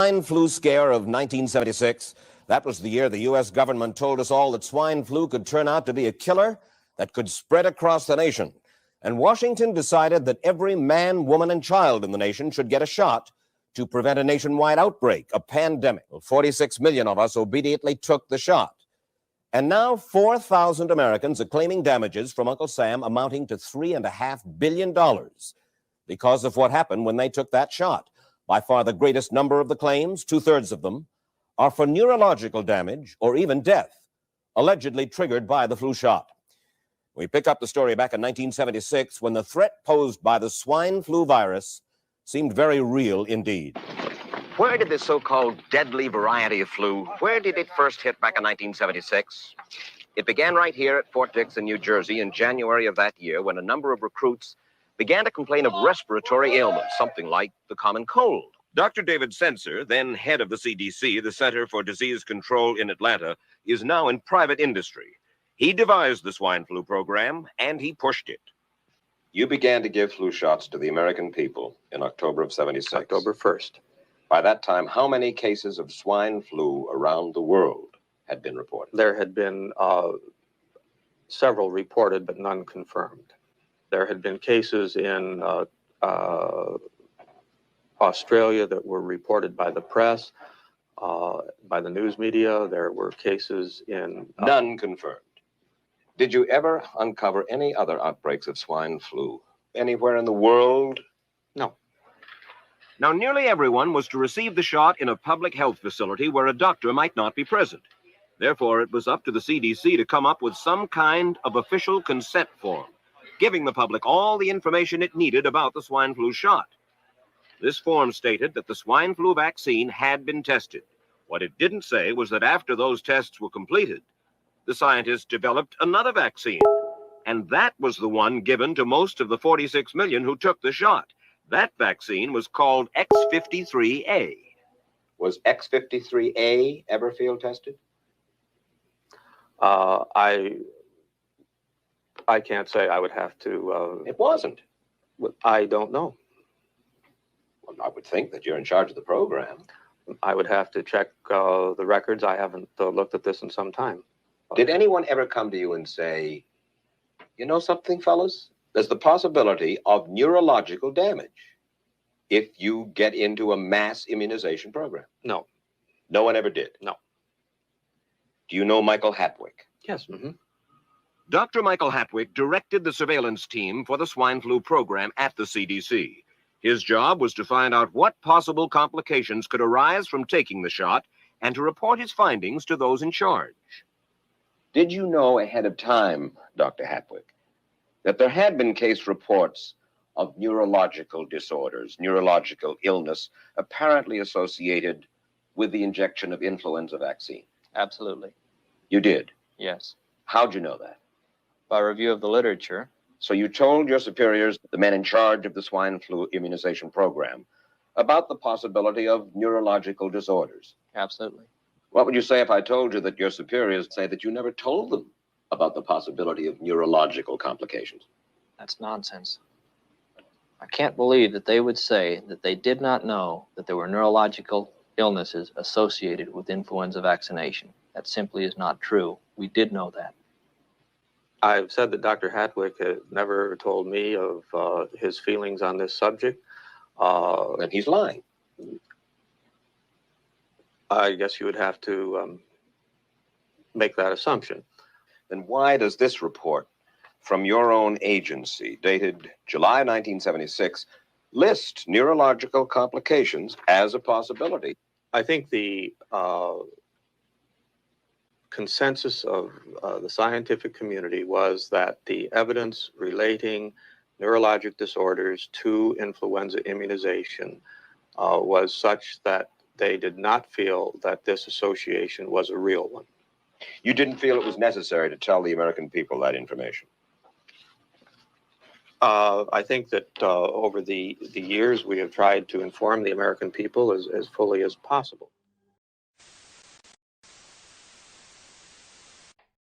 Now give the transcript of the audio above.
Swine flu scare of 1976. That was the year the U.S. government told us all that swine flu could turn out to be a killer that could spread across the nation. And Washington decided that every man, woman, and child in the nation should get a shot to prevent a nationwide outbreak, a pandemic. Well, 46 million of us obediently took the shot. And now 4,000 Americans are claiming damages from Uncle Sam amounting to $3.5 billion because of what happened when they took that shot. By far the greatest number of the claims, 2/3 of them, are for neurological damage or even death, allegedly triggered by the flu shot. We pick up the story back in 1976 when the threat posed by the swine flu virus seemed very real indeed. Where did this so-called deadly variety of flu, where did it first hit back in 1976? It began right here at Fort Dix in New Jersey in January of that year when a number of recruits began to complain of respiratory ailments, something like the common cold. Dr. David Sencer, then head of the CDC, the Center for Disease Control in Atlanta, is now in private industry. He devised the swine flu program, and he pushed it. You began to give flu shots to the American people in October of 76. October 1st. By that time, how many cases of swine flu around the world had been reported? There had been several reported, but none confirmed. There had been cases in Australia that were reported by the press, by the news media. There were cases in... None confirmed. Did you ever uncover any other outbreaks of swine flu anywhere in the world? No. Now, nearly everyone was to receive the shot in a public health facility where a doctor might not be present. Therefore, it was up to the CDC to come up with some kind of official consent form, giving the public all the information it needed about the swine flu shot. This form stated that the swine flu vaccine had been tested. What it didn't say was that after those tests were completed, the scientists developed another vaccine, and that was the one given to most of the 46 million who took the shot. That vaccine was called X53A. Was X53A ever field tested? I can't say. I would have to... It wasn't. I don't know. Well, I would think that you're in charge of the program. I would have to check the records. I haven't looked at this in some time. Did anyone ever come to you and say, you know something, fellas? There's the possibility of neurological damage if you get into a mass immunization program? No. No one ever did? No. Do you know Michael Hatwick? Yes. Mm-hmm. Dr. Michael Hatwick directed the surveillance team for the swine flu program at the CDC. His job was to find out what possible complications could arise from taking the shot and to report his findings to those in charge. Did you know ahead of time, Dr. Hatwick, that there had been case reports of neurological disorders, neurological illness, apparently associated with the injection of influenza vaccine? Absolutely. You did? Yes. How'd you know that? By review of the literature. So you told your superiors, the men in charge of the swine flu immunization program, about the possibility of neurological disorders? Absolutely. What would you say if I told you that your superiors say that you never told them about the possibility of neurological complications? That's nonsense. I can't believe that they would say that they did not know that there were neurological illnesses associated with influenza vaccination. That simply is not true. We did know that. I've said that Dr. Hatwick had never told me of his feelings on this subject. Then he's lying. I guess you would have to make that assumption. Then why does this report from your own agency, dated July 1976, list neurological complications as a possibility? I think the consensus of the scientific community was that the evidence relating neurologic disorders to influenza immunization was such that they did not feel that this association was a real one. You didn't feel it was necessary to tell the American people that information? I think that over the years we have tried to inform the American people as fully as possible.